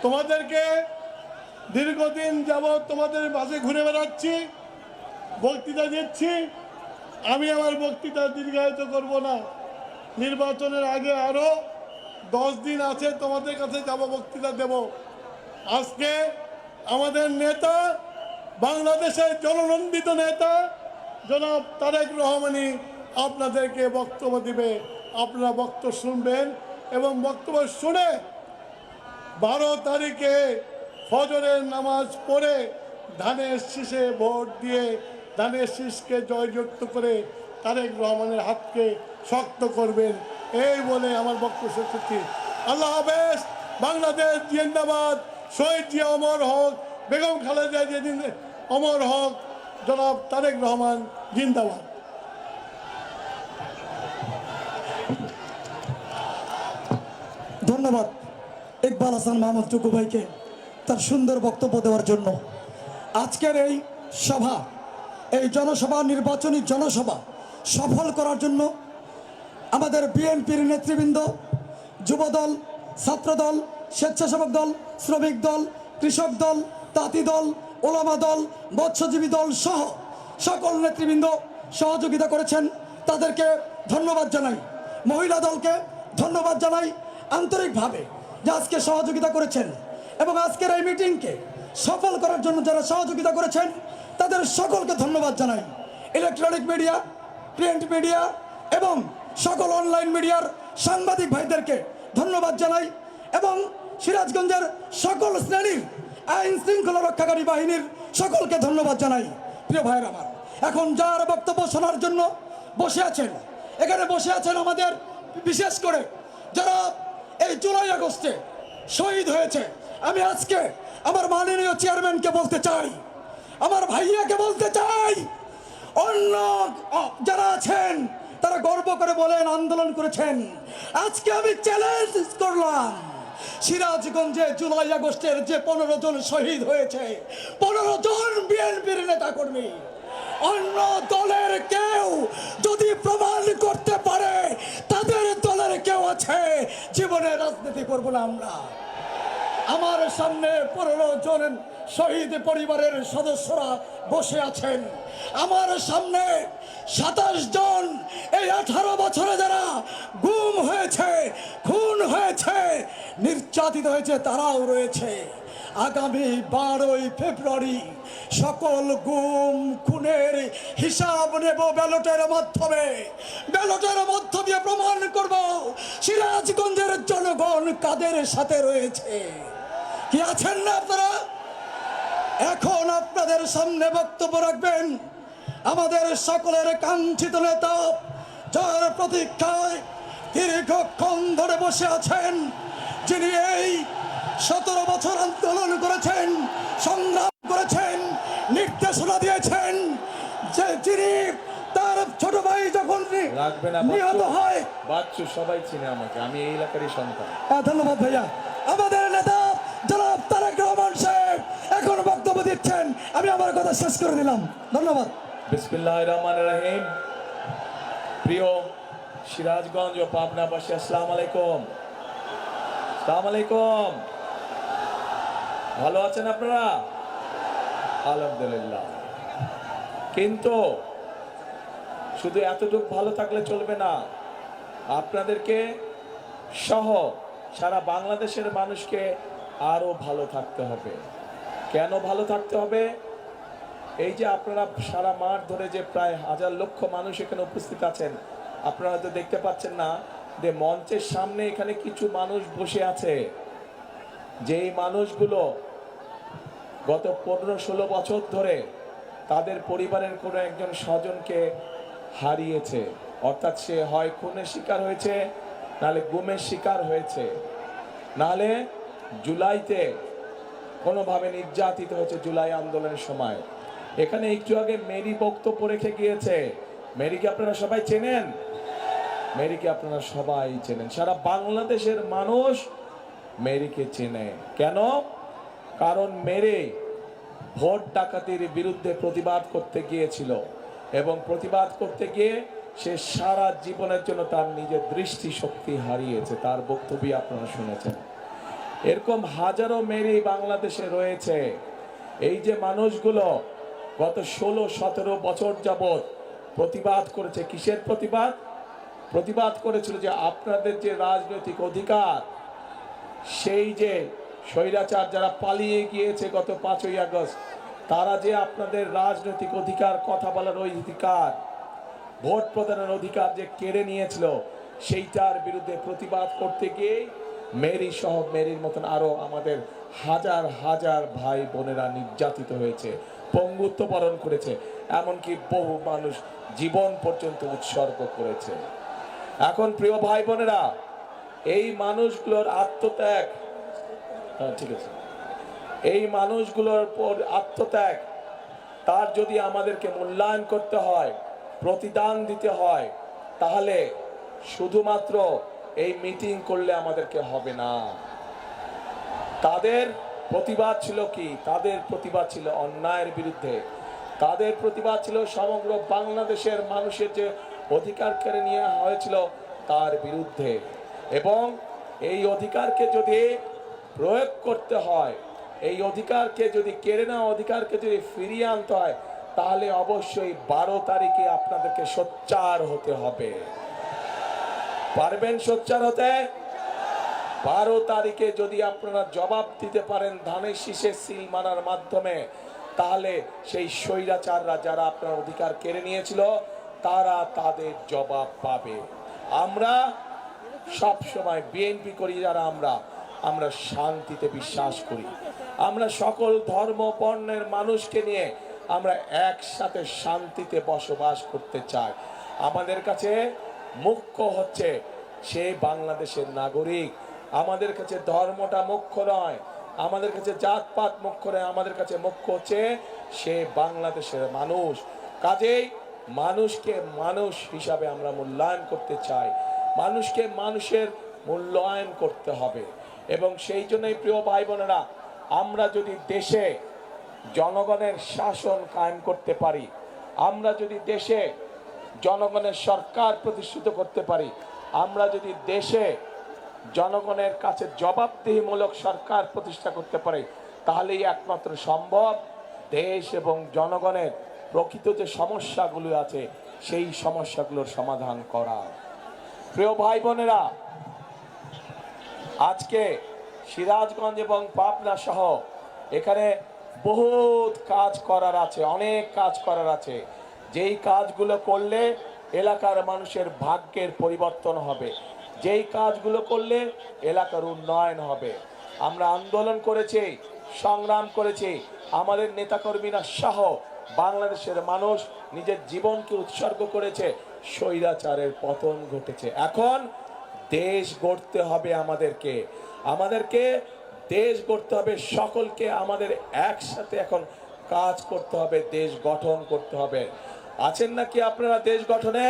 তোমাদেরকে দীর্ঘদিন যাবৎ তোমাদের মাঝে ঘুরে বেড়াচ্ছি, বক্তৃতা দিচ্ছি। আমি আমার বক্তৃতা দীর্ঘায়িত করব না। নির্বাচনের আগে আরো 10 দিন আছে, তোমাদের কাছে যাব, বক্তৃতা দেব। আজকে আমাদের নেতা, বাংলাদেশের জননন্দিত নেতা জনাব তারেক রহমানই আপনাদেরকে বক্তব্য দিবে। আপনারা বক্তব্য শুনবেন এবং বক্তব্য শুনে 12 তারিখে ফজরের নামাজ পড়ে ধানের শীষে ভোট দিয়ে ধানের শীষকে জয়যুক্ত করে তারেক রহমানের হাতকে শক্ত করবেন। এই বলে আমার বক্তব্য শেষ করছি। আল্লাহ হাফেজ। বাংলাদেশ জিন্দাবাদ। শহীদ জিয়া অমর হক, বেগম খালেদা জিয়া অমর হক, জনাব তারেক রহমান জিন্দাবাদ। ধন্যবাদ ইকবাল হাসান মাহমুদ টুকু ভাইকে তার সুন্দর বক্তব্য দেওয়ার জন্য। আজকের এই সভা, এই জনসভা, নির্বাচনী জনসভা সফল করার জন্য আমাদের বিএনপির নেতৃবৃন্দ, যুবদল, ছাত্রদল, স্বেচ্ছাসেবক দল, শ্রমিক দল, কৃষক দল, তাঁতি দল, ওলামা দল, মৎস্যজীবী দল সহ সকল নেতৃবৃন্দ সহযোগিতা করেছেন, তাদেরকে ধন্যবাদ জানাই। মহিলা দলকে ধন্যবাদ জানাই আন্তরিকভাবে যে আজকে সহযোগিতা করেছেন এবং আজকের এই মিটিংকে সফল করার জন্য যারা সহযোগিতা করেছেন তাদের সকলকে ধন্যবাদ জানাই। ইলেকট্রনিক মিডিয়া, প্রিন্ট মিডিয়া এবং সকল অনলাইন মিডিয়ার সাংবাদিক ভাইদেরকে ধন্যবাদ জানাই এবং সিরাজগঞ্জের সকল শ্রেণীর আইন শৃঙ্খলা রক্ষাকারী বাহিনীর সকলকে ধন্যবাদ জানাই। প্রিয় ভাইয়ের আমার, এখন যার বক্তব্য শোনার জন্য বসে আছেন, এখানে বসে আছেন আমাদের বিশেষ করে যারা এই জুলাই আগস্টে শহীদ হয়েছে। আমি আজকে আমার মাননীয় চেয়ারম্যানকে বলতে চাই, আমার ভাইয়াকে বলতে চাই, অন্য যারা আছেন তারা গর্ব করে বলেন আন্দোলন করেছেন। আজকে আমি চ্যালেঞ্জ করলাম, সিরাজগঞ্জে জুলাই আগস্টের যে 15 জন শহীদ হয়েছে, 15 জন বিএনপির নেতা কর্মী, অন্য দলের কেউ যদি প্রমাণ করতে পারে তাদের দলের কেউ আছে, জীবনে রাজনীতি করব না আমরা। আমার সামনে 15 জন শহীদ পরিবারের সদস্যরা বসে আছেন, আমার সামনে 27 জন এই 18 বছরে যারা গুম হয়েছে, খুন হয়েছে, নির্যাতিত হয়েছে তারাও রয়েছে। আগামী 12ই ফেব্রুয়ারি সকল গুম খুনের হিসাব নেব ব্যালটের মাধ্যমে। ব্যালটের মধ্য দিয়ে প্রমাণ করব সিরাজগঞ্জের জনগণ কাদের সাথে রয়েছে। কি আছেন না আপনারা? এখন আপনাদের সামনে বক্তব্য রাখবেন আমাদের সকলের কাঙ্ক্ষিত নেতা, যার প্রতীক্ষায় দীর্ঘক্ষণ ধরে বসে আছেন, যিনি এই 17 বছর আন্দোলন করেছেন, সংগ্রাম করেছেন, নির্দেশনা দিয়েছেন, যে যিনি তার ছোট ভাই যখন নিহত হয়, বাচ্চু সবাই চিনে আমাকে, আমি এই এলাকারই সন্তান। ধন্যবাদ ভাইয়া। আমাদের নেতা জনাব তারেক রহমান সাহেব এখন বক্তব্য দিচ্ছেন, আমি আমার কথা শেষ করে দিলাম। ধন্যবাদ। বিসমিল্লাহির রহমানির রহিম। প্রিয় সিরাজগঞ্জ ও পাবনাবাসী, আসসালামু আলাইকুম। আসসালামু আলাইকুম। ভালো আছেন আপনারা? আলহামদুলিল্লাহ। কিন্তু শুধু এতটুকু ভালো থাকলে চলবে না, আপনাদেরকে সহ সারা বাংলাদেশের মানুষকে আরো ভালো থাকতে হবে। কেন ভালো থাকতে হবে? এই যে আপনারা সারা মাঠ ধরে যে প্রায় 1000 লক্ষ মানুষ এখানে উপস্থিত আছেন, আপনারা তো দেখতে পাচ্ছেন না যে মঞ্চের সামনে এখানে কিছু মানুষ বসে আছে, যেই মানুষগুলো গত 15-16 বছর ধরে তাদের পরিবারের কোনো একজন স্বজনকে হারিয়েছে। অর্থাৎ সে হয় খুনের শিকার হয়েছে, নাহলে গুমের শিকার হয়েছে, নাহলে জুলাইতে কোনোভাবে নির্যাতিত হয়েছে জুলাই আন্দোলনের সময়। এখানে একটু আগে মেরি বক্তব্য রেখে গিয়েছে। মেরিকে আপনারা সবাই চেনেন? মেরিকে আপনারা সবাই চেনেন, সারা বাংলাদেশের মানুষ মেরিকে চেনে। কেন? কারণ মেরি ভোট ডাকাতির বিরুদ্ধে প্রতিবাদ করতে গিয়েছিল এবং প্রতিবাদ করতে গিয়ে সে সারা জীবনের জন্য তার নিজের দৃষ্টিশক্তি হারিয়েছে। তার বক্তব্য আপনারা শুনেছেন। এরকম হাজারো মেরি বাংলাদেশে রয়েছে। এই যে মানুষগুলো গত 16-17 বছর যাবত প্রতিবাদ করেছে, কিসের প্রতিবাদ? প্রতিবাদ করেছিল যে আপনাদের যে রাজনৈতিক অধিকার, সেই যে স্বৈরাচার যারা পালিয়ে গিয়েছে গত 5ই আগস্ট, তারা যে আপনাদের রাজনৈতিক অধিকার, কথা বলার অধিকার, ভোট প্রদানের অধিকার যে কেড়ে নিয়েছিল, সেইটার বিরুদ্ধে প্রতিবাদ করতে গিয়ে মেরি সহ মেরির মতন আরো আমাদের হাজার হাজার ভাই বোনেরা নির্যাতিত হয়েছে, পঙ্গুত্ব বরণ করেছে, এমনকি বহু মানুষ জীবন পর্যন্ত উৎসর্গ করেছে। এখন প্রিয় ভাই বোনেরা, এই মানুষগুলোর আত্মত্যাগ, ঠিক আছে, এই মানুষগুলোর পর আত্মত্যাগ, তার যদি আমাদেরকে মূল্যায়ন করতে হয়, প্রতিদান দিতে হয়, তাহলে শুধুমাত্র এই মিটিং করলে আমাদেরকে হবে না। তাদের প্রতিবাদ ছিল কি? তাদের প্রতিবাদ ছিল অন্যায়ের বিরুদ্ধে, তাদের প্রতিবাদ ছিল সমগ্র বাংলাদেশের মানুষের যে অধিকার কেড়ে নিয়ে হয়েছিল তার বিরুদ্ধে। এবং এই অধিকারকে যদি প্রয়োগ করতে হয়, এই অধিকারকে যদি কেড়ে নেওয়া অধিকারকে যদি ফিরিয়ে আনতে হয়, তাহলে অবশ্যই 12 তারিখে আপনাদেরকে সোচ্চার হতে হবে। পারবেন সোচ্চার হতে? 12 তারিখে যদি আপনারা জবাব দিতে পারেন ধানের শীষে সিল মারার মাধ্যমে, তাহলে সেই স্বৈরাচাররা যারা আপনার অধিকার কেড়ে নিয়েছিল তারা তাদের জবাব পাবে। আমরা সব সময় বিএনপি করি যারা, আমরা শান্তিতে বিশ্বাস করি। আমরা সকল ধর্ম বর্ণের মানুষকে নিয়ে আমরা একসাথে শান্তিতে বসবাস করতে চাই। আমাদের কাছে মুখ্য হচ্ছে সে বাংলাদেশের নাগরিক। আমাদের কাছে ধর্মটা মুখ্য নয়, আমাদের কাছে জাতপাত মুখ্য নয়, আমাদের কাছে মুখ্য হচ্ছে সে বাংলাদেশের মানুষ। কাজেই মানুষকে মানুষ হিসাবে আমরা মূল্যায়ন করতে চাই, মানুষকে মানুষের মূল্যায়ন করতে হবে। এবং সেই জন্যই প্রিয় ভাই বোনেরা, আমরা যদি দেশে জনগণের শাসন কায়েম করতে পারি, আমরা যদি দেশে জনগণের সরকার প্রতিষ্ঠিত করতে পারি, আমরা যদি দেশে জনগণের কাছে জবাবদিহিমূলক সরকার প্রতিষ্ঠা করতে পারি, তাহলেই একমাত্র সম্ভব দেশ এবং জনগণের প্রকৃত যে সমস্যাগুলো আছে সেই সমস্যাগুলোর সমাধান করা। প্রিয় ভাই বোনেরা, আজকে সিরাজগঞ্জ এবং পাবনা সহ এখানে বহুত কাজ করার আছে, অনেক কাজ করার আছে। যেই কাজগুলো করলে এলাকার মানুষের ভাগ্যের পরিবর্তন হবে, যেই কাজগুলো করলে এলাকার উন্নয়ন হবে। আমরা আন্দোলন করেছি, সংগ্রাম করেছি, আমাদের নেতাকর্মীরা সহ বাংলাদেশের মানুষ নিজের জীবনকে উৎসর্গ করেছে, স্বৈরাচারের পতন ঘটেছে। এখন দেশ গড়তে হবে আমাদেরকে দেশ গড়তে হবে, সকলকে আমাদের একসাথে এখন কাজ করতে হবে, দেশ গঠন করতে হবে। আছেন নাকি আপনারা দেশ গঠনে?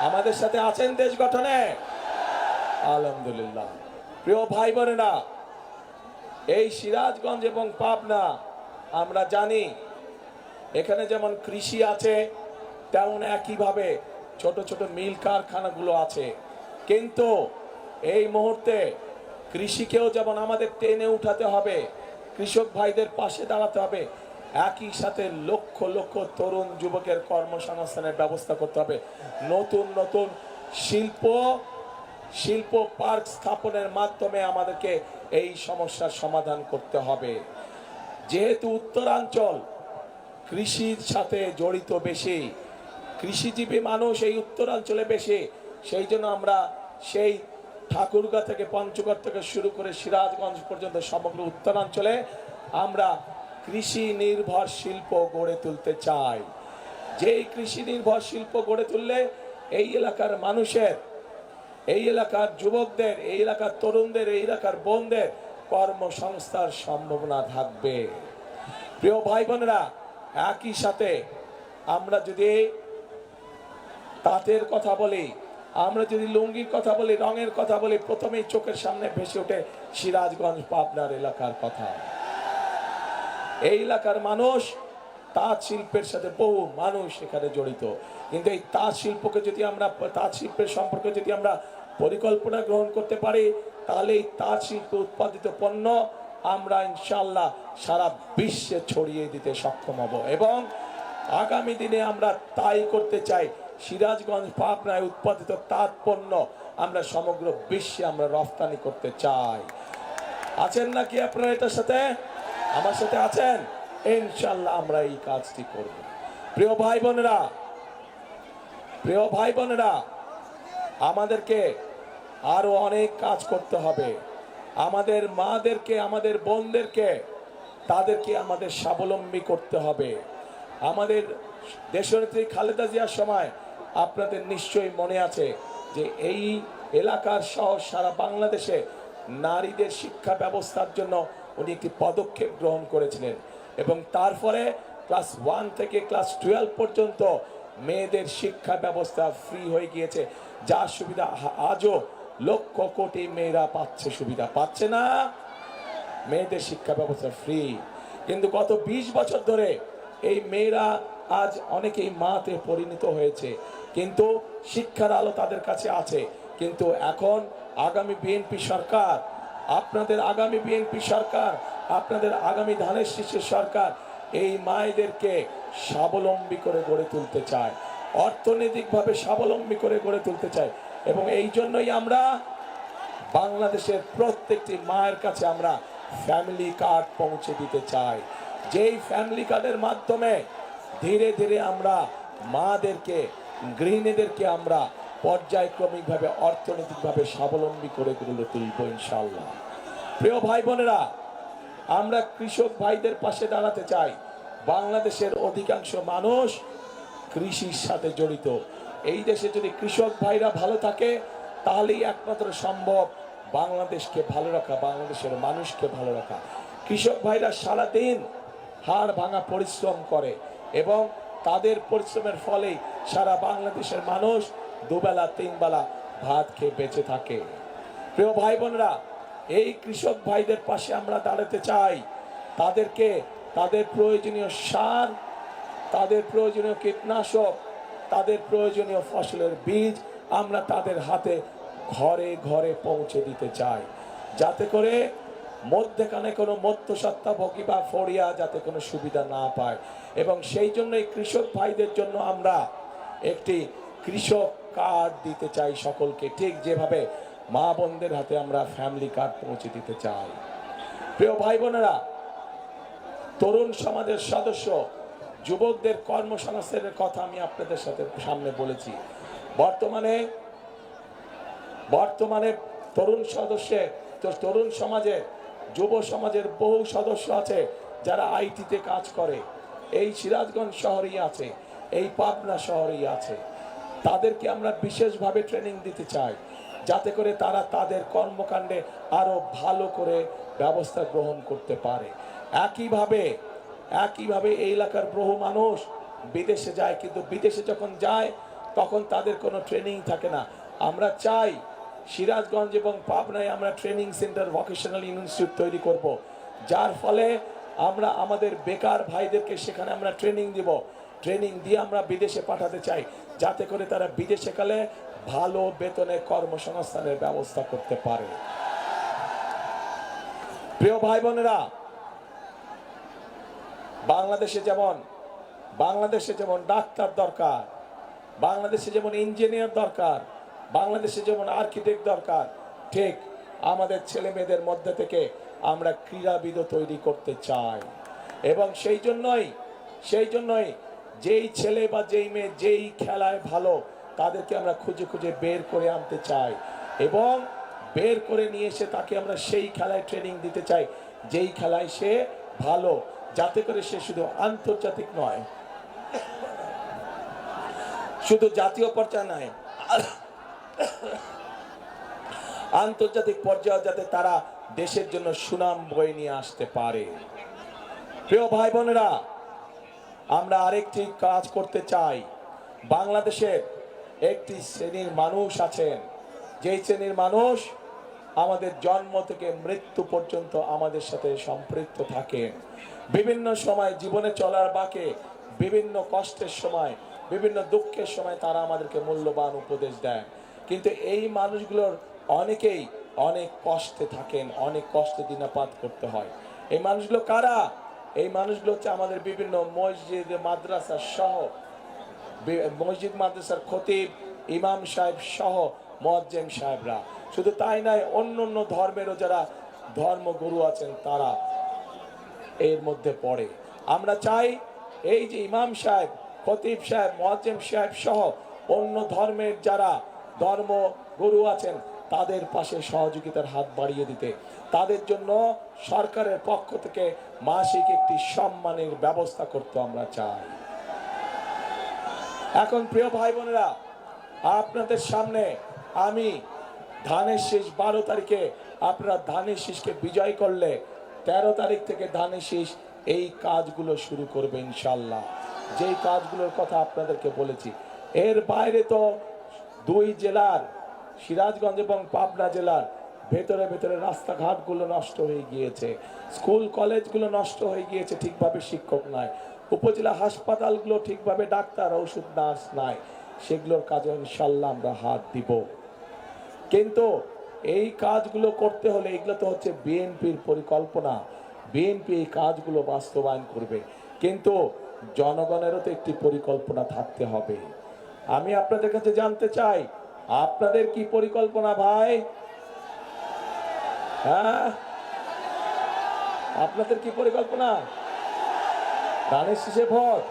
আমাদের সাথে আছেন দেশ গঠনে? আলহামদুলিল্লাহ। প্রিয় ভাই বোনেরা, এই সিরাজগঞ্জ এবং পাবনা আমরা জানি এখানে যেমন কৃষি আছে, তেমন একইভাবে ছোট ছোট মিল কারখানাগুলো আছে। কিন্তু এই মুহূর্তে কৃষিকেও যেমন আমাদের টেনে উঠাতে হবে, কৃষক ভাইদের পাশে দাঁড়াতে হবে, একই সাথে লক্ষ লক্ষ তরুণ যুবকের কর্মসংস্থানের ব্যবস্থা করতে হবে। নতুন নতুন শিল্প পার্ক স্থাপনের মাধ্যমে আমাদেরকে এই সমস্যার সমাধান করতে হবে। যেহেতু উত্তরাঞ্চল কৃষির সাথে জড়িত বেশি, কৃষিজীবী মানুষ এই উত্তরাঞ্চলে বেশি, সেই জন্য আমরা সেই ঠাকুরগাঁ থেকে পঞ্চগড় থেকে শুরু করে সিরাজগঞ্জ পর্যন্ত সমগ্র উত্তরাঞ্চলে আমরা কৃষি নির্ভর শিল্প গড়ে তুলতে চাই। যেই কৃষি নির্ভর শিল্প গড়ে তুললে এই এলাকার মানুষের, এই এলাকার যুবকদের, এই এলাকার তরুণদের, এই এলাকার বোনদের কর্মসংস্থার সম্ভাবনা থাকবে। প্রিয় ভাই বোনেরা, একই সাথে আমরা যদি তাঁতের কথা বলি, আমরা যদি লুঙ্গির কথা বলি, রঙের কথা বলি, প্রথমেই চোখের সামনে ভেসে ওঠে সিরাজগঞ্জ পাবনার এলাকার কথা। এই এলাকার মানুষ তাঁত শিল্পের সাথে বহু মানুষ এখানে জড়িত। কিন্তু এই তাঁত শিল্পকে যদি আমরা, তাঁত শিল্পের সম্পর্কে যদি আমরা পরিকল্পনা গ্রহণ করতে পারি, তাহলে এই তাঁত শিল্পে উৎপাদিত পণ্য আমরা ইনশাল্লাহ সারা বিশ্বে ছড়িয়ে দিতে সক্ষম হব। এবং আগামী দিনে আমরা তাই করতে চাই। সিরাজগঞ্জ পাবনায় উৎপাদিত তাঁত পণ্য আমরা সমগ্র বিশ্বে আমরা রফতানি করতে চাই। আছেন নাকি আপনারা এটার সাথে? আমার সাথে আছেন? ইনশাল্লাহ আমরা এই কাজটি করব। প্রিয় ভাই বোনেরা, আমাদেরকে আরো অনেক কাজ করতে হবে। আমাদের মাদেরকে, আমাদের বোনদেরকে, তাদেরকে আমাদের স্বাবলম্বী করতে হবে। আমাদের দেশনেত্রী খালেদা জিয়ার সময় আপনাদের নিশ্চয়ই মনে আছে যে এই এলাকার সহ সারা বাংলাদেশে নারীদের শিক্ষা ব্যবস্থার জন্য উনি একটি পদক্ষেপ গ্রহণ করেছিলেন এবং তারপরে ক্লাস 1 থেকে ক্লাস 12 পর্যন্ত মেয়েদের শিক্ষা ব্যবস্থা ফ্রি হয়ে গিয়েছে, যার সুবিধা আজও লক্ষ কোটি মেয়েরা পাচ্ছে। সুবিধা পাচ্ছে না? মেয়েদের শিক্ষা ব্যবস্থা ফ্রি। কিন্তু গত 20 বছর ধরে এই মেয়েরা আজ অনেকেই মাতে পরিণত হয়েছে, কিন্তু শিক্ষার আলো তাদের কাছে আছে। কিন্তু এখন আগামী বিএনপি সরকার, আপনাদের আগামী বিএনপি সরকার, আপনাদের আগামী ধানের শীষের সরকার এই মায়েদেরকে স্বাবলম্বী করে গড়ে তুলতে চায়, অর্থনৈতিকভাবে স্বাবলম্বী করে গড়ে তুলতে চায়। এবং এই জন্যই আমরা বাংলাদেশের প্রত্যেকটি মায়ের কাছে আমরা ফ্যামিলি কার্ড পৌঁছে দিতে চাই, যেই ফ্যামিলি কার্ডের মাধ্যমে ধীরে ধীরে আমরা মাদেরকে, গৃহিণীদেরকে আমরা পর্যায়ক্রমিকভাবে অর্থনৈতিকভাবে স্বাবলম্বী করে গড়ে তুলব ইনশাআল্লাহ। প্রিয় ভাই বোনেরা, আমরা কৃষক ভাইদের পাশে দাঁড়াতে চাই। বাংলাদেশের অধিকাংশ মানুষ কৃষির সাথে জড়িত। এই দেশে যদি কৃষক ভাইরা ভালো থাকে তাহলেই একমাত্র সম্ভব বাংলাদেশকে ভালো রাখা, বাংলাদেশের মানুষকে ভালো রাখা। কৃষক ভাইরা সারাদিন হাড় ভাঙা পরিশ্রম করে এবং তাদের পরিশ্রমের ফলেই সারা বাংলাদেশের মানুষ দুবেলা তিনবেলা ভাত খেয়ে বেঁচে থাকে। প্রিয় ভাই বোনেরা, এই কৃষক ভাইদের পাশে আমরা দাঁড়াতে চাই। তাদেরকে তাদের প্রয়োজনীয় সার, তাদের প্রয়োজনীয় কীটনাশক, তাদের প্রয়োজনীয় ফসলের বীজ আমরা তাদের হাতে ঘরে ঘরে পৌঁছে দিতে চাই, যাতে করে মধ্যখানে কোনো মধ্যস্বত্বাভোগী বা ফড়িয়া যাতে কোনো সুবিধা না পায়। এবং সেই জন্য এই কৃষক ভাইদের জন্য আমরা একটি কৃষক কার্ড দিতে চাই সকলকে, ঠিক যেভাবে মা বোনদের হাতে আমরা ফ্যামিলি কার্ড পৌঁছে দিতে চাই। প্রিয় ভাই বোনেরা, তরুণ সমাজের সদস্য, যুবকদের কর্মসংস্থানের কথা আমি আপনাদের সাথে সামনে বলেছি। বর্তমানে তরুণ সমাজে, যুব সমাজের বহু সদস্য আছে যারা আইটিতে কাজ করে। এই সিরাজগঞ্জ শহরেই আছে, এই পাবনা শহরেই আছে। তাদেরকে আমরা বিশেষভাবে ট্রেনিং দিতে চাই, যাতে করে তারা তাদের কর্মকাণ্ডে আরো ভালো করে ব্যবস্থা গ্রহণ করতে পারে। একইভাবে এই এলাকার বহু মানুষ বিদেশে যায়, কিন্তু বিদেশে যখন যায় তখন তাদের কোনো ট্রেনিং থাকে না। আমরা চাই সিরাজগঞ্জ এবং পাবনায় আমরা ট্রেনিং সেন্টার, ভোকেশনাল ইনস্টিটিউট তৈরি করব, যার ফলে আমরা আমাদের বেকার ভাইদেরকে সেখানে আমরা ট্রেনিং দিব। ট্রেনিং দিয়ে আমরা বিদেশে পাঠাতে চাই, যাতে করে তারা বিদেশে গেলে ভালো বেতনে কর্মসংস্থানের ব্যবস্থা করতে পারে। প্রিয় ভাই বোনেরা, বাংলাদেশে যেমন ডাক্তার দরকার, বাংলাদেশে যেমন ইঞ্জিনিয়ার দরকার, বাংলাদেশে যেমন আর্কিটেক্ট দরকার, ঠিক আমাদের ছেলে মেয়েদের মধ্যে থেকে আমরা ক্রীড়াবিদ তৈরি করতে চাই। এবং সেই জন্যই যেই ছেলে বা যেই মেয়ে যেই খেলায় ভালো তাদেরকে আমরা খুঁজে খুঁজে বের করে আনতে চাই এবং বের করে নিয়ে এসে তাকে আমরা সেই খেলায় ট্রেনিং দিতে চাই যেই খেলায় সে ভালো, যাতে করে সে শুধু আন্তর্জাতিক নয়, শুধু জাতীয় পর্যায়ে নয়, আন্তর্জাতিক পর্যায়ে যাতে তারা দেশের জন্য সুনাম বয়ে নিয়ে আসতে পারে। প্রিয় ভাই বোনেরা, আমরা আরেকটি কাজ করতে চাই। বাংলাদেশের একটি শ্রেণীর মানুষ আছেন, যেই শ্রেণীর মানুষ আমাদের জন্ম থেকে মৃত্যু পর্যন্ত আমাদের সাথে সম্পৃক্ত থাকে। বিভিন্ন সময় জীবনে চলার বাঁকে, বিভিন্ন কষ্টের সময়, বিভিন্ন দুঃখের সময় তারা আমাদেরকে মূল্যবান উপদেশ দেয়। কিন্তু এই মানুষগুলোর অনেকেই অনেক কষ্টে থাকেন, অনেক কষ্টে দিনাপাত করতে হয়। এই মানুষগুলো কারা? এই মানুষগুলো হচ্ছে আমাদের বিভিন্ন মসজিদ মাদ্রাসা সহ, মসজিদ মাদ্রাসার খতিব, ইমাম সাহেব সহ মুয়াজ্জিম সাহেবরা। শুধু তাই নয়, অন্য অন্য ধর্মেরও যারা ধর্মগুরু আছেন তারা এর মধ্যে পড়ে। আমরা চাই এই যে ইমাম সাহেব, খতিব সাহেব, মুয়াজ্জিম সাহেব সহ অন্য ধর্মের যারা ধর্মগুরু আছেন তাদের পাশে সহযোগিতার হাত বাড়িয়ে দিতে, তাদের জন্য সরকারের পক্ষ থেকে মাসিক একটি সম্মানের ব্যবস্থা করতে আমরা চাই। এখন প্রিয় ভাই বোনেরা, আপনাদের সামনে আমি ধানের শীষ 12 তারিখে আপনারা ধানের শীষকে বিজয় করলে 13 তারিখ থেকে ধানের শীষ এই কাজগুলো শুরু করবে ইনশাল্লাহ, যেই কাজগুলোর কথা আপনাদেরকে বলেছি। এর বাইরে তো 2 জেলার সিরাজগঞ্জ এবং পাবনা জেলার ভেতরে ভেতরে রাস্তাঘাটগুলো নষ্ট হয়ে গিয়েছে, স্কুল কলেজগুলো নষ্ট হয়ে গিয়েছে, ঠিকভাবে শিক্ষক নাই, উপজেলা হাসপাতালগুলো ঠিকভাবে ডাক্তার ওষুধ নার্স নাই, সেগুলোর কাজে ইনশাল্লাহ আমরা হাত দিব। কিন্তু এই কাজগুলো করতে হলে এগুলো তো হচ্ছে বিএনপির পরিকল্পনা, বিএনপি এই কাজগুলো বাস্তবায়ন করবে, কিন্তু জনগণেরও তো একটি পরিকল্পনা থাকতে হবে। আমি আপনাদের কাছে জানতে চাই, আপনাদের কি পরিকল্পনা ভাই? হ্যাঁ, আপনাদের কি পরিকল্পনা? ধানের শীষে ভোট।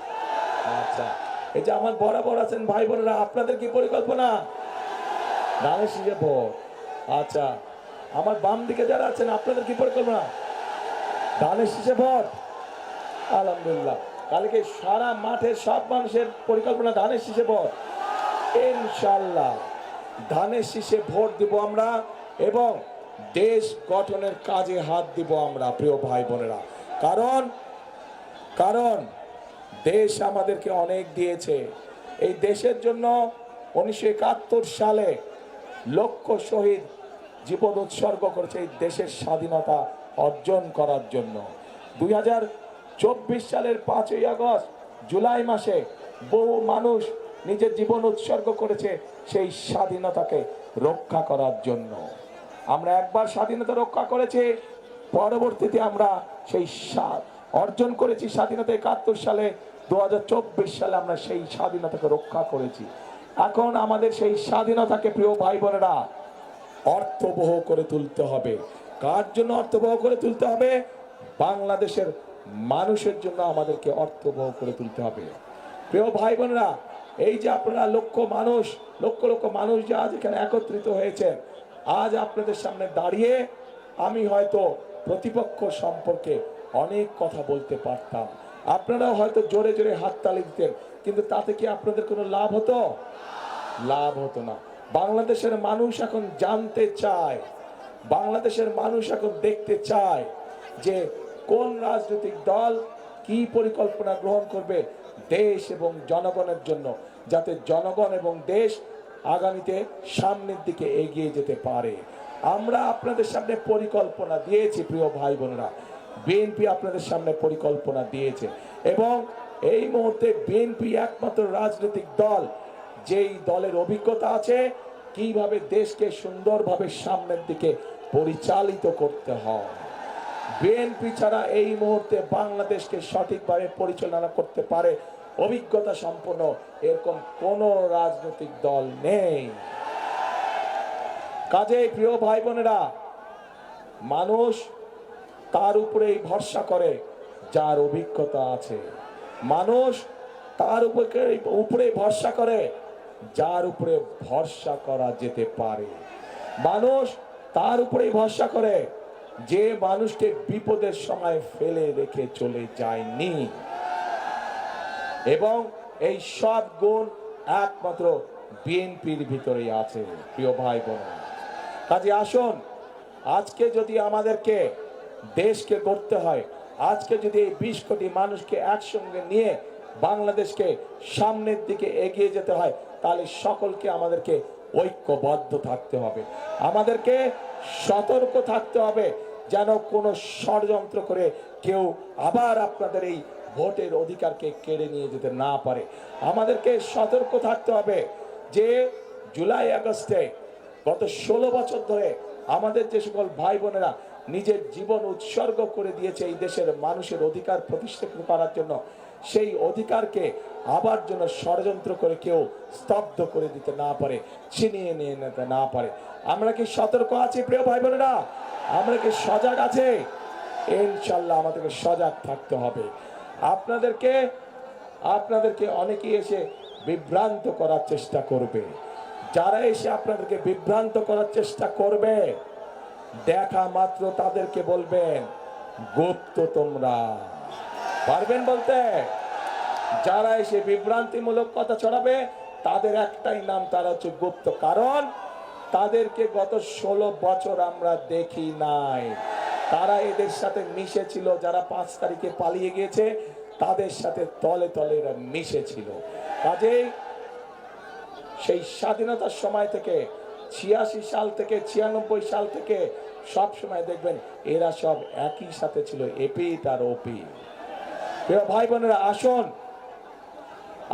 আচ্ছা, এই যে আমার বরাবর আছেন ভাই বোনেরা, আপনাদের কি পরিকল্পনা? ধানের শীষে ভোট। আচ্ছা, আমার বাম দিকে যারা আছেন আপনাদের কি পরিকল্পনা? ধানের শীষে ভোট। আলহামদুলিল্লাহ, কালকে সারা মাঠের সব মানুষের পরিকল্পনা ধানের শীষে ভোট। ইনশাল্লাহ ধানের শীষে ভোট দিব আমরা এবং দেশ গঠনের কাজে হাত দিব আমরা প্রিয় ভাই বোনেরা। কারণ দেশ আমাদেরকে অনেক দিয়েছে। এই দেশের জন্য 1971 সালে লক্ষ শহীদ জীবন উৎসর্গ করেছে এই দেশের স্বাধীনতা অর্জন করার জন্য। 2024 সালের 5ই আগস্ট, জুলাই মাসে বহু মানুষ নিজের জীবন উৎসর্গ করেছে সেই স্বাধীনতাকে রক্ষা করার জন্য। আমরা একবার স্বাধীনতা রক্ষা করেছি, পরবর্তীতে আমরা সেই অর্জন করেছি স্বাধীনতা 71 সালে। 2024 সালে আমরা সেই স্বাধীনতাকে রক্ষা করেছি। এখন আমাদের সেই স্বাধীনতাকে প্রিয় ভাই বোনেরা অর্থবহ করে তুলতে হবে। কার জন্য অর্থবহ করে তুলতে হবে? বাংলাদেশের মানুষের জন্য আমাদেরকে অর্থবহ করে তুলতে হবে। প্রিয় ভাই বোনেরা, এই যে আপনারা লক্ষ লক্ষ মানুষ যে আজ এখানে একত্রিত হয়েছে, আজ আপনাদের সামনে দাঁড়িয়ে আমি হয়তো প্রতিপক্ষ সম্পর্কে অনেক কথা বলতে পারতাম, আপনারাও হয়তো জোরে জোরে হাততালি দিতেন, কিন্তু তাতে কি আপনাদের কোনো লাভ হতো? লাভ হতো না। বাংলাদেশের মানুষ এখন জানতে চায়, বাংলাদেশের মানুষ এখন দেখতে চায় যে কোন রাজনৈতিক দল কি পরিকল্পনা গ্রহণ করবে দেশ এবং জনগণের জন্য, যাতে জনগণ এবং দেশ আগামীতে সামনের দিকে এগিয়ে যেতে পারে। আমরা আপনাদের সামনে পরিকল্পনা দিয়েছি প্রিয় ভাই বোনেরা, বিএনপি আপনাদের সামনে পরিকল্পনা দিয়েছে এবং এই মুহূর্তে বিএনপি একমাত্র রাজনৈতিক দল যেই দলের অভিজ্ঞতা আছে কিভাবে দেশকে সুন্দরভাবে সামনের দিকে পরিচালিত করতে হয়। বিএনপি ছাড়া এই মুহূর্তে বাংলাদেশকে সঠিকভাবে পরিচালনা করতে পারে অভিজ্ঞতা সম্পন্ন এরকম কোন রাজনৈতিক দল নেই। কাজেই প্রিয় ভাই বোনেরা, মানুষ তার উপরেই ভরসা করে যার অভিজ্ঞতা আছে, মানুষ তার উপরে ভরসা করে যার উপরে ভরসা করা যেতে পারে, মানুষ তার উপরেই ভরসা করে যে মানুষকে বিপদের সময় ফেলে রেখে চলে যায়নি। এবং এই সব গুণ একমাত্র বিএনপির ভিতরেই আছে প্রিয় ভাই বোনেরা। কাজে আসুন, আজকে যদি আমাদেরকে দেশকে গড়তে হয়, আজকে যদি এই 20 কোটি মানুষকে একসঙ্গে নিয়ে বাংলাদেশকে সামনের দিকে এগিয়ে যেতে হয়, তাহলে সকলকে আমাদেরকে ঐক্যবদ্ধ থাকতে হবে, আমাদেরকে সতর্ক থাকতে হবে যেন কোনো ষড়যন্ত্র করে কেউ আবার আপনাদের এই ভোটের অধিকারকে কেড়ে নিয়ে যেতে না পারে। আমাদেরকে সতর্ক থাকতে হবে যে জুলাই আগস্টে গত 16 বছর ধরে আমাদের যে সকল ভাই বোনেরা নিজের জীবন উৎসর্গ করে দিয়েছে এই দেশের মানুষের অধিকার প্রতিষ্ঠিত করার জন্য, সেই অধিকারকে আবার যেন ষড়যন্ত্র করে কেউ স্তব্ধ করে দিতে না পারে, ছিনিয়ে নিয়ে নিতে না পারে। আমরা কি সতর্ক আছি প্রিয় ভাই বোনেরা? আমরা কি সজাগ আছে? ইনশাল্লাহ আমাদেরকে সজাগ থাকতে হবে। আপনাদেরকে অনেকেই এসে বিভ্রান্ত করার চেষ্টা করবে। যারা এসে আপনাদেরকে বিভ্রান্ত করার চেষ্টা করবে, দেখা মাত্র তাদেরকে বলবেন গুপ্ত তোমরা। পারবেন বলতে? যারা এসে বিভ্রান্তিমূলক কথা ছড়াবে তাদের একটাই নাম, তারা হচ্ছে গুপ্ত। কারণ তাদেরকে গত 16 বছর আমরা দেখি নাই। তারা এদের সাথে মিশেছিল, যারা 5 তারিখে পালিয়ে গিয়েছে তাদের সাথে তলে তলে এরা মিশেছিল। কাজেই সেই স্বাধীনতার সময় থেকে 86 সাল থেকে 96 সাল থেকে সব সময় দেখবেন এরা সব একই সাথে ছিল, এপি আর ওপি। প্রিয় ভাই বোনেরা,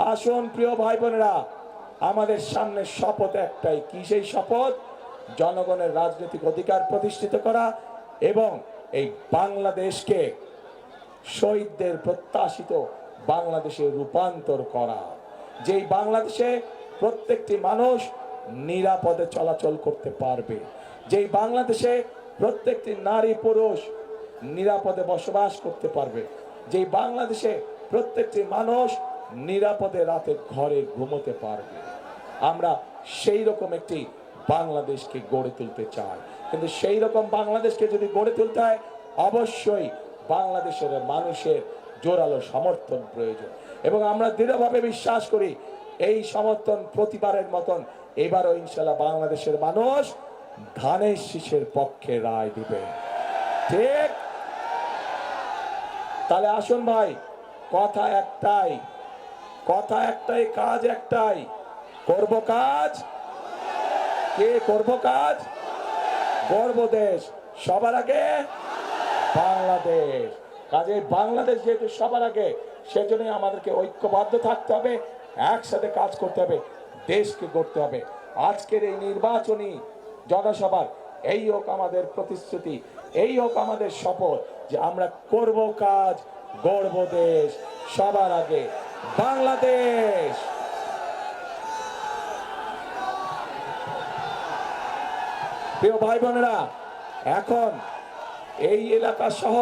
আসুন প্রিয় ভাই বোনেরা, আমাদের সামনে শপথ একটাই। কি সেই শপথ? জনগণের রাজনৈতিক অধিকার প্রতিষ্ঠিত করা এবং এই বাংলাদেশকে শহীদদের প্রত্যাশিত বাংলাদেশে রূপান্তর করা, যেই বাংলাদেশে প্রত্যেকটি মানুষ নিরাপদে চলাচল করতে পারবে, যেই বাংলাদেশে প্রত্যেকটি নারী পুরুষ নিরাপদে বসবাস করতে পারবে, যেই বাংলাদেশে প্রত্যেকটি মানুষ নিরাপদে রাতে ঘরে ঘুমোতে পারবে। আমরা সেই রকম একটি বাংলাদেশকে গড়ে তুলতে চাই। কিন্তু সেই রকম বাংলাদেশকে যদি গড়ে তুলতে হয়, অবশ্যই বাংলাদেশের মানুষের জোরালো সমর্থন প্রয়োজন। এবং আমরা দৃঢ়ভাবে বিশ্বাস করি এই সমর্থন প্রতিবারের মতন এবারও ইনশাল্লাহ বাংলাদেশের মানুষ ধানের শীষের পক্ষে রায় দিবে। ঠিক? তাহলে আসুন ভাই, কথা একটাই, কাজ একটাই। করব কাজ, কে করব কাজ? গর্ব দেশ, সবার আগে বাংলাদেশ। কাজে বাংলাদেশ যেহেতু সবার আগে, সেজন্যই আমাদেরকে ঐক্যবদ্ধ থাকতে হবে, একসাথে কাজ করতে হবে, দেশকে গড়তে হবে। আজকের এই নির্বাচনী জনসভার এই হোক আমাদের প্রতিশ্রুতি, এই হোক আমাদের শপথ যে আমরা করব কাজ, গড়ব দেশ, সবার আগে বাংলাদেশ। প্রিয় ভাই বোনেরা, এখন এই এলাকা সহ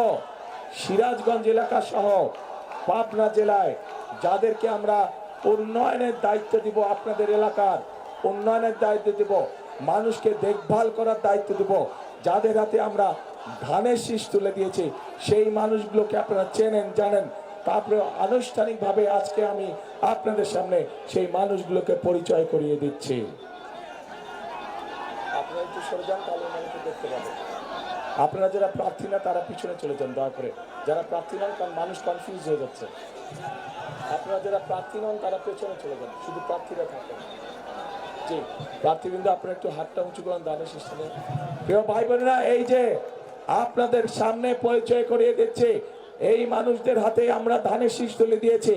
সিরাজগঞ্জ এলাকা সহ পাবনা জেলায় যাদেরকে আমরা উন্নয়নের দায়িত্ব দিব, আপনাদের এলাকার উন্নয়নের দায়িত্ব দিব, মানুষকে দেখভাল করার দায়িত্ব দিব, যাদের হাতে আমরা ধানের শীষ তুলে দিয়েছি, সেই মানুষগুলোকে আপনারা চেনেন, জানেন। তারপরে আনুষ্ঠানিকভাবে আজকে আমি আপনাদের সামনে সেই মানুষগুলোকে পরিচয় করিয়ে দিচ্ছি। আপনারা একটু সরে যান, তাহলে মানুষকে দেখতে পাবেন। আপনারা যারা প্রার্থী না তারা পিছনে চলে যান দয়া করে, যারা প্রার্থী নন, কারণ মানুষ কনফিউজ হয়ে যাচ্ছে। আপনারা যারা প্রার্থী নন তারা পেছনে চলে যান, শুধু প্রার্থীরা থাকেন। জি প্রার্থীবৃন্দ, আপনারা একটু হাতটা উঁচু করেন দানের সিস্টেমে। প্রিয় ভাই বোনেরা, এই যে আপনাদের সামনে পরিচয় করিয়ে দিচ্ছে, এই মানুষদের হাতে আমরা ধানের শীষ তুলে দিয়েছি।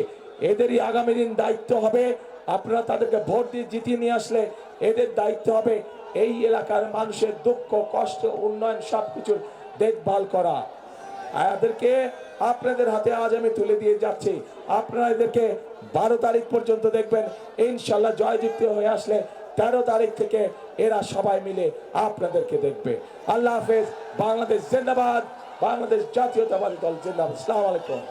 এদেরই আগামী দিন দায়িত্ব হবে, আপনারা তাদেরকে ভোট দিয়ে জিতিয়ে নিয়ে আসলে এদের দায়িত্ব হবে এই এলাকার মানুষের দুঃখ কষ্ট উন্নয়ন সবকিছুর দেখভাল করা। এদেরকে আপনাদের হাতে আজ আমি তুলে দিয়ে যাচ্ছি। আপনারা এদেরকে 12 তারিখ পর্যন্ত দেখবেন, ইনশাল্লাহ জয়যুক্ত হয়ে আসলে 13 তারিখ থেকে এরা সবাই মিলে আপনাদেরকে দেখবে। আল্লাহ হাফেজ। বাংলাদেশ জিন্দাবাদ, বাংলাদেশ জাতীয়তাবাদী দল জিন্দাবাদ। আসসালামু আলাইকুম।